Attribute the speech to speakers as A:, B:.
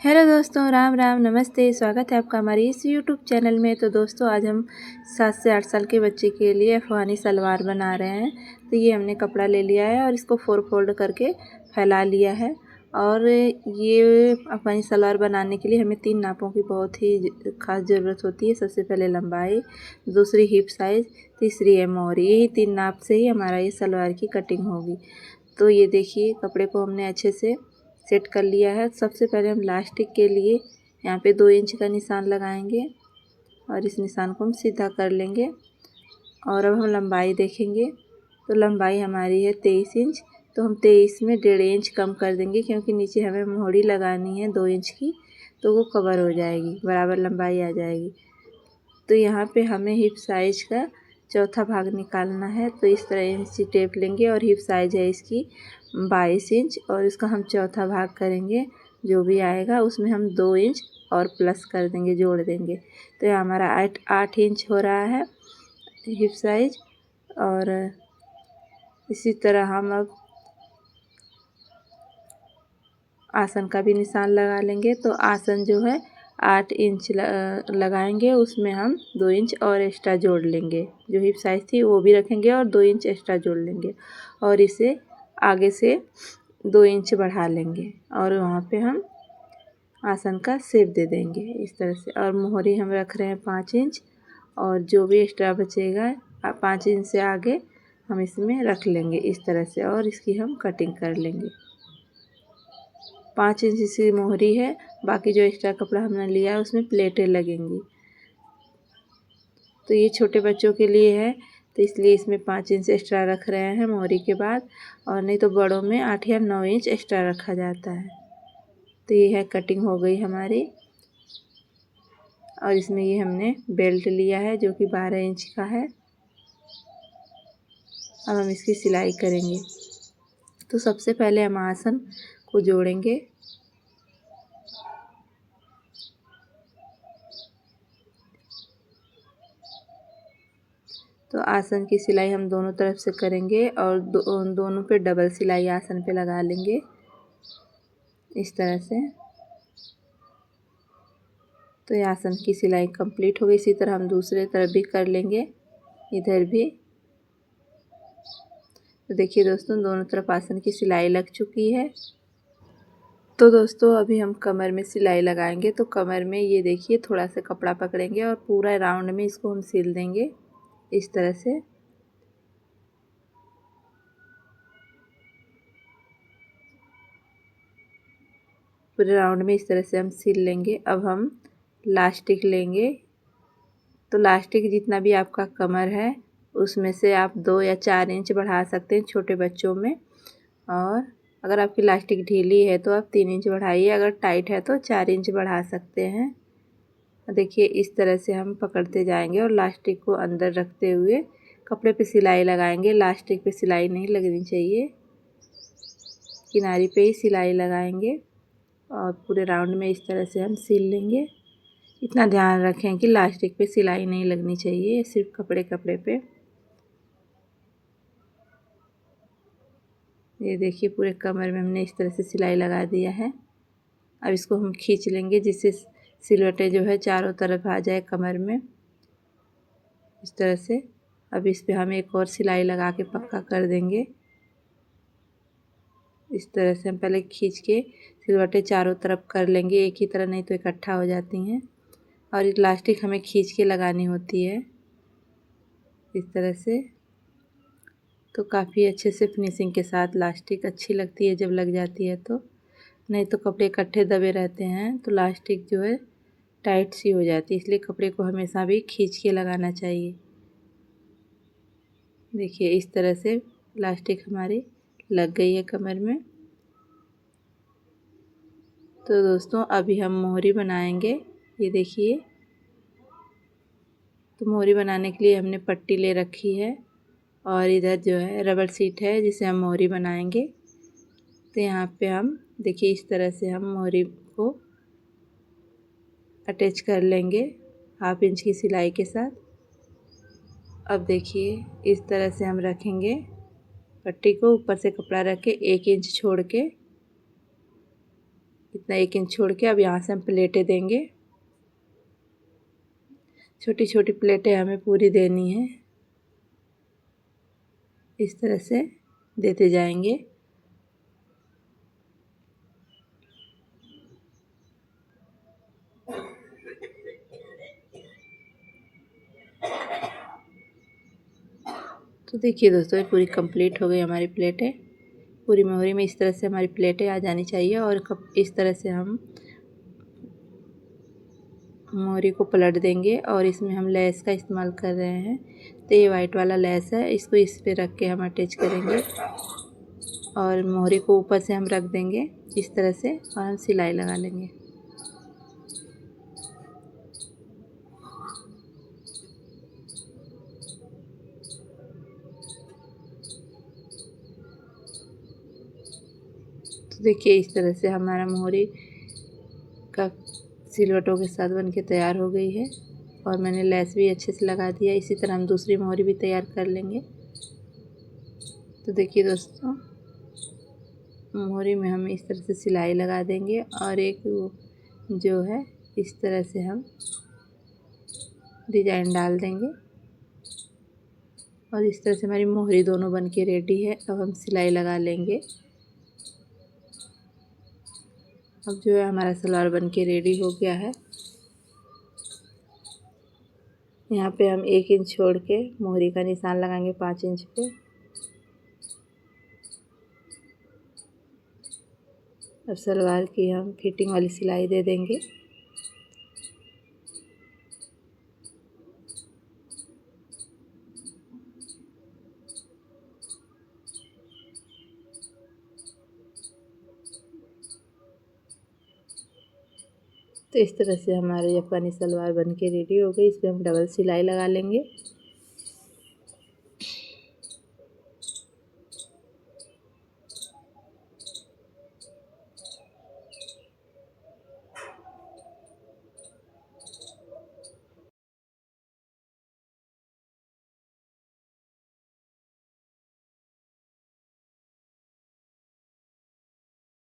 A: Hello दोस्तों, राम राम, नमस्ते। स्वागत है आपका हमारे इस यूट्यूब चैनल में। तो दोस्तों, आज हम 7 से 8 साल के बच्चे के लिए अफ़गानी सलवार बना रहे हैं। तो ये हमने कपड़ा ले लिया है और इसको 4 फोल्ड करके फैला लिया है। और ये अफ़गानी सलवार बनाने के लिए हमें 3 नापों की बहुत ही ख़ास ज़रूरत होती है। सबसे पहले लंबाई, दूसरी हिप साइज़, तीसरी है मोहरी। यही 3 नाप से ही हमारा ये सलवार की कटिंग होगी। तो ये देखिए, कपड़े को हमने अच्छे से सेट कर लिया है। सबसे पहले हम लास्टिक के लिए यहाँ पे 2 इंच का निशान लगाएंगे और इस निशान को हम सीधा कर लेंगे। और अब हम लंबाई देखेंगे तो लंबाई हमारी है 23 इंच। तो हम 23 में 1.5 इंच कम कर देंगे, क्योंकि नीचे हमें मोहरी लगानी है 2 इंच की, तो वो कवर हो जाएगी, बराबर लंबाई आ जाएगी। तो यहाँ पे हमें हिप साइज का चौथा भाग निकालना है। तो इस तरह इंची टेप लेंगे और हिप साइज है इसकी 22 इंच, और इसका हम चौथा भाग करेंगे। जो भी आएगा उसमें हम 2 इंच और प्लस कर देंगे, जोड़ देंगे। तो ये हमारा 8 इंच हो रहा है हिप साइज। और इसी तरह हम अब आसन का भी निशान लगा लेंगे। तो आसन जो है 8 इंच लगाएंगे, उसमें हम 2 इंच और एक्स्ट्रा जोड़ लेंगे। जो हिप साइज़ थी वो भी रखेंगे और 2 इंच एक्स्ट्रा जोड़ लेंगे, और इसे आगे से 2 इंच बढ़ा लेंगे और वहाँ पे हम आसन का शेप दे देंगे इस तरह से। और मोहरी हम रख रहे हैं 5 इंच, और जो भी एक्स्ट्रा बचेगा 5 इंच से आगे हम इसमें रख लेंगे इस तरह से, और इसकी हम कटिंग कर लेंगे। 5 इंच इसकी मोहरी है, बाकी जो एक्स्ट्रा कपड़ा हमने लिया है उसमें प्लेटें लगेंगी। तो ये छोटे बच्चों के लिए है, तो इसलिए इसमें 5 इंच एक्स्ट्रा रख रहे हैं मोहरी के बाद। और नहीं तो बड़ों में 8 या 9 इंच एक्स्ट्रा रखा जाता है। तो ये है, कटिंग हो गई हमारी। और इसमें ये हमने बेल्ट लिया है जो कि 12 इंच का है। अब हम इसकी सिलाई करेंगे। तो सबसे पहले हम आसन को जोड़ेंगे। तो आसन की सिलाई हम दोनों तरफ से करेंगे और दोनों पे डबल सिलाई आसन पे लगा लेंगे इस तरह से। तो ये आसन की सिलाई कंप्लीट हो गई। इसी तरह हम दूसरे तरफ भी कर लेंगे, इधर भी। तो देखिए दोस्तों, दोनों तरफ आसन की सिलाई लग चुकी है। तो दोस्तों, अभी हम कमर में सिलाई लगाएंगे। तो कमर में ये देखिए, थोड़ा सा कपड़ा पकड़ेंगे और पूरा राउंड में इसको हम सिल देंगे इस तरह से। पूरे राउंड में इस तरह से हम सिल लेंगे। अब हम लास्टिक लेंगे। तो लास्टिक जितना भी आपका कमर है उसमें से आप 2 या 4 इंच बढ़ा सकते हैं छोटे बच्चों में। और अगर आपकी लास्टिक ढीली है तो आप 3 इंच बढ़ाइए, अगर टाइट है तो 4 इंच बढ़ा सकते हैं। देखिए, इस तरह से हम पकड़ते जाएंगे और लास्टिक को अंदर रखते हुए कपड़े पे सिलाई लगाएंगे। लास्टिक पे सिलाई नहीं लगनी चाहिए, किनारी पे ही सिलाई लगाएंगे। और पूरे राउंड में इस तरह से हम सिल लेंगे। इतना ध्यान रखें कि लास्टिक पे सिलाई नहीं लगनी चाहिए, सिर्फ कपड़े पे। ये देखिए, पूरे कमर में हमने इस तरह से सिलाई लगा दिया है। अब इसको हम खींच लेंगे, जिससे सिलवटें जो है चारों तरफ आ जाए कमर में इस तरह से। अब इस पे हम एक और सिलाई लगा के पक्का कर देंगे इस तरह से। हम पहले खींच के सिलवटें चारों तरफ कर लेंगे, एक ही तरह, नहीं तो इकट्ठा हो जाती हैं। और इलास्टिक हमें खींच के लगानी होती है इस तरह से। तो काफ़ी अच्छे से फिनिशिंग के साथ लास्टिक अच्छी लगती है जब लग जाती है। तो नहीं तो कपड़े इकट्ठे दबे रहते हैं तो लास्टिक जो है टाइट सी हो जाती है, इसलिए कपड़े को हमेशा भी खींच के लगाना चाहिए। देखिए, इस तरह से लास्टिक हमारी लग गई है कमर में। तो दोस्तों, अभी हम मोहरी बनाएंगे। ये देखिए, तो मोहरी बनाने के लिए हमने पट्टी ले रखी है और इधर जो है रबर शीट है जिसे हम मोहरी बनाएंगे। तो यहाँ पे हम देखिए, इस तरह से हम मोहरी को अटैच कर लेंगे 1/2 इंच की सिलाई के साथ। अब देखिए, इस तरह से हम रखेंगे पट्टी को, ऊपर से कपड़ा रख के 1 इंच छोड़ के इतना 1 इंच छोड़ के अब यहाँ से हम प्लेटें देंगे। छोटी छोटी प्लेटें हमें पूरी देनी है, इस तरह से देते जाएंगे। तो देखिए दोस्तों, ये पूरी कंप्लीट हो गई हमारी प्लेटें। पूरी मोहरी में इस तरह से हमारी प्लेटें आ जानी चाहिए और इस तरह से हम मोहरी को पलट देंगे और इसमें हम लेस का इस्तेमाल कर रहे हैं। तो ये वाइट वाला लेस है, इसको इस पे रख के हम अटैच करेंगे और मोहरी को ऊपर से हम रख देंगे इस तरह से और हम सिलाई लगा लेंगे। तो देखिए इस तरह से हमारा मोहरी का सिलवटों के साथ बन के तैयार हो गई है और मैंने लेस भी अच्छे से लगा दिया। इसी तरह हम दूसरी मोहरी भी तैयार कर लेंगे। तो देखिए दोस्तों, मोहरी में हम इस तरह से सिलाई लगा देंगे और एक जो है इस तरह से हम डिजाइन डाल देंगे और इस तरह से हमारी मोहरी दोनों बन के रेडी है। अब हम सिलाई लगा लेंगे। अब जो है हमारा सलवार बन के रेडी हो गया है। यहाँ पे हम 1 इंच छोड़ के मोहरी का निशान लगाएंगे 5 इंच पे। अब सलवार की हम फिटिंग वाली सिलाई दे देंगे। तो इस तरह से हमारी अफगानी सलवार बन के रेडी हो गई। इस पर हम डबल सिलाई लगा लेंगे।